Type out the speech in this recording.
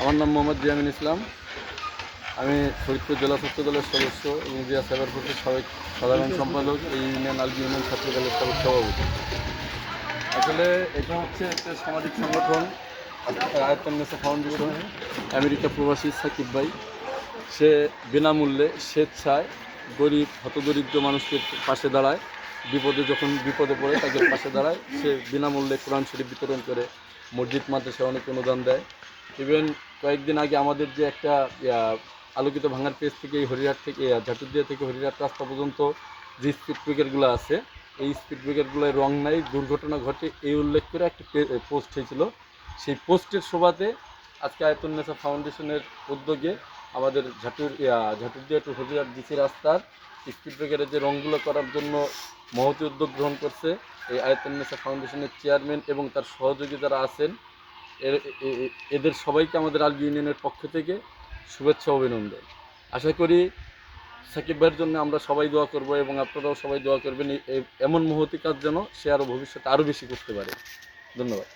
আমার নাম মোহাম্মদ জিয়ামিন ইসলাম। আমি ফরিদপুর জেলা ছাত্র দলের সদস্য এবং জিয়া সাইবার ফোর্সের সাধারণ সম্পাদক, এই ইউনিয়ন আলগি ইউনিয়ন ছাত্র দলের সভাপতি। আসলে এটা হচ্ছে একটা সামাজিক সংগঠন, আয়াতুন্নেসা ফাউন্ডেশন। আমেরিকা প্রবাসী সাকিব ভাই, সে বিনামূল্যে স্বেচ্ছায় গরিব হতদরিদ্র মানুষকে পাশে দাঁড়ায়, যখন বিপদে পড়ে তাকে পাশে দাঁড়ায়। সে বিনামূল্যে কোরআন শরীফ বিতরণ করে, মসজিদ মাদ্রাসা অনেক অনুদান দেয়। ইভেন কয়েকদিন আগে আমাদের যে একটা আলোকিত ভাঙার পেজ থেকে এই হরিহাট থেকে ঝাটুদিয়া থেকে হরিহাট রাস্তা পর্যন্ত যে স্পিড ব্রেকারগুলো আছে, এই স্পিড ব্রেকারগুলোয় রং নাই, দুর্ঘটনা ঘটে, এই উল্লেখ করে একটা পোস্ট হয়েছিল। সেই পোস্টের শোভাতে আজকে আয়াতুন্নেসা ফাউন্ডেশনের উদ্যোগে আমাদের ঝাটুদিয়া টু হরিহাট ডিসি রাস্তার স্পিড ব্রেকারের যে রঙগুলো করার জন্য মহতি উদ্যোগ গ্রহণ করছে এই আয়াতুন্নেসা ফাউন্ডেশনের চেয়ারম্যান এবং তার সহযোগী যারা আছেন, এদের সবাইকে আমাদের আলগি ইউনিয়নের পক্ষ থেকে শুভেচ্ছা অভিনন্দন। আশা করি সাকিব ভাইয়ের জন্য আমরা সবাই দোয়া করব এবং আপনারাও সবাই দোয়া করবেন এমন মহতি কাজ যেন সে আরও ভবিষ্যতে আরও বেশি করতে পারে। ধন্যবাদ।